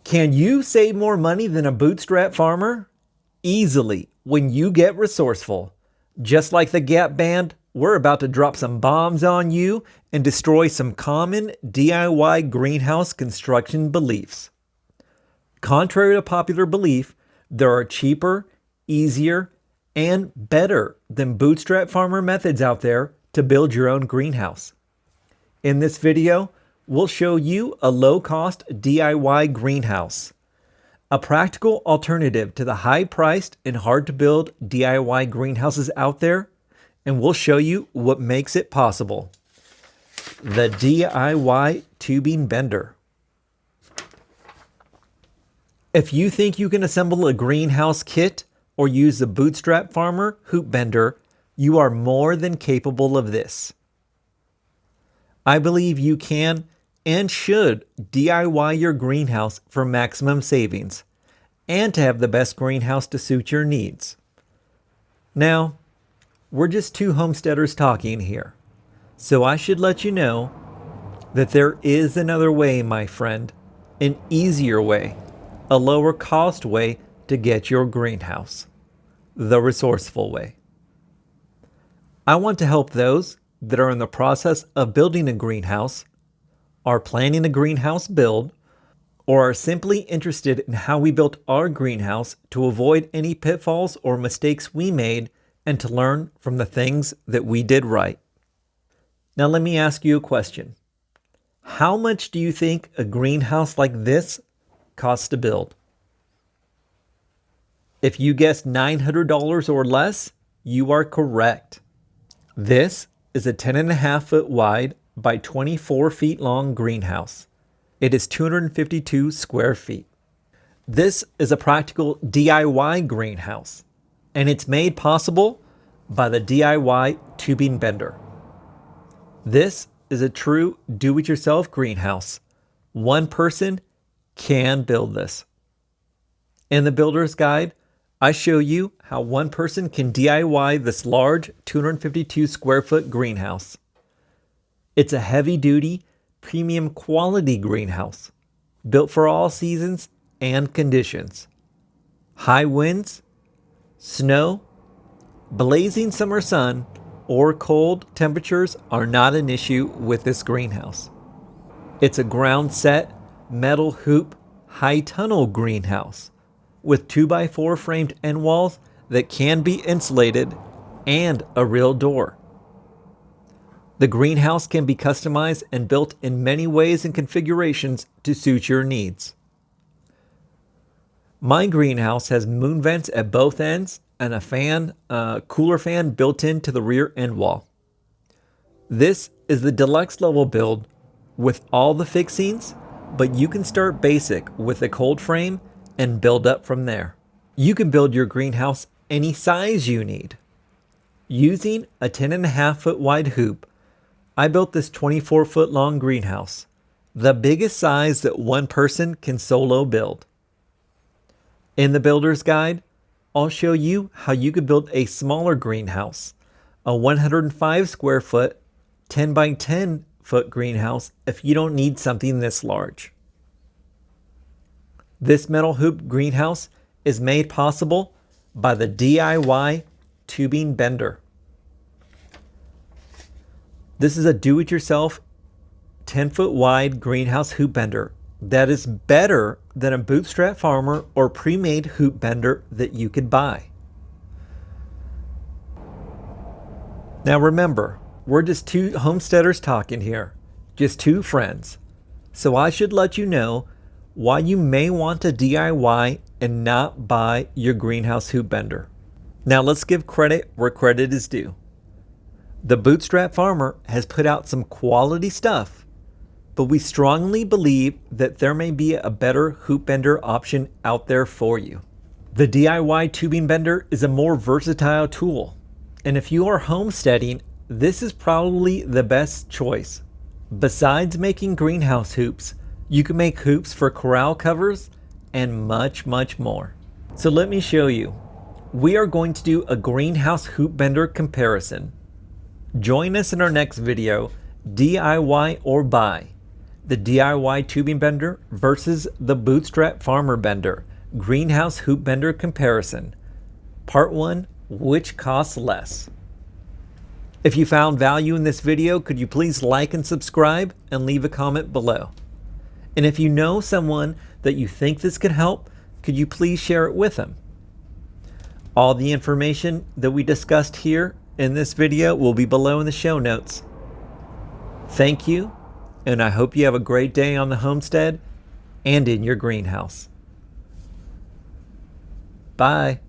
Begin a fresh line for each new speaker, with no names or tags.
Can you save more money than a bootstrap farmer? Easily when you get resourceful. Just like the Gap Band, we're about to drop some bombs on you and destroy some common DIY greenhouse construction beliefs. Contrary to popular belief, there are cheaper, easier, and better than bootstrap farmer methods out there to build your own greenhouse. In this video, we'll show you a low-cost DIY greenhouse, a practical alternative to the high-priced and hard-to-build DIY greenhouses out there, and we'll show you what makes it possible. The DIY tubing bender. If you think you can assemble a greenhouse kit or use the Bootstrap Farmer hoop bender, you are more than capable of this. I believe you can and should DIY your greenhouse for maximum savings and to have the best greenhouse to suit your needs. Now, we're just two homesteaders talking here, so I should let you know that there is another way, my friend, an easier way, a lower cost way to get your greenhouse, the resourceful way. I want to help those that are in the process of building a greenhouse, are planning a greenhouse build, or are simply interested in how we built our greenhouse to avoid any pitfalls or mistakes we made and to learn from the things that we did right. Now let me ask you a question. How much do you think a greenhouse like this costs to build? If you guessed $900 or less, you are correct. This is a 10.5 foot wide by 24 feet long greenhouse. It is 252 square feet. This is a practical DIY greenhouse, and it's made possible by the DIY tubing bender. This is a true do-it-yourself greenhouse. One person can build this. In the builder's guide, I show you how one person can DIY this large 252 square foot greenhouse. It's a heavy-duty, premium quality greenhouse, built for all seasons and conditions. High winds, snow, blazing summer sun, or cold temperatures are not an issue with this greenhouse. It's a ground-set, metal hoop, high tunnel greenhouse with 2x4 framed end walls that can be insulated and a real door. The greenhouse can be customized and built in many ways and configurations to suit your needs. My greenhouse has moon vents at both ends and a cooler fan built into the rear end wall. This is the deluxe level build with all the fixings, but you can start basic with a cold frame and build up from there. You can build your greenhouse any size you need. Using a 10.5 foot wide hoop, I built this 24 foot long greenhouse, the biggest size that one person can solo build. In the builder's guide, I'll show you how you could build a smaller greenhouse, a 105 square foot, 10 by 10 foot greenhouse if you don't need something this large. This metal hoop greenhouse is made possible by the DIY tubing bender. This is a do-it-yourself 10-foot wide greenhouse hoop bender that is better than a Bootstrap Farmer or pre-made hoop bender that you could buy. Now remember, we're just two homesteaders talking here, just two friends. So I should let you know why you may want to DIY and not buy your greenhouse hoop bender. Now let's give credit where credit is due. The Bootstrap Farmer has put out some quality stuff, but we strongly believe that there may be a better hoop bender option out there for you. The DIY tubing bender is a more versatile tool, and if you are homesteading, this is probably the best choice. Besides making greenhouse hoops, you can make hoops for corral covers and much, much more. So let me show you. We are going to do a greenhouse hoop bender comparison. Join us in our next video, DIY or buy. the DIY tubing bender versus the Bootstrap Farmer bender, greenhouse hoop bender comparison. Part 1, which costs less? If you found value in this video, could you please like and subscribe and leave a comment below? And if you know someone that you think this could help, could you please share it with them? All the information that we discussed here in this video will be below in the show notes. Thank you, and I hope you have a great day on the homestead and in your greenhouse. Bye.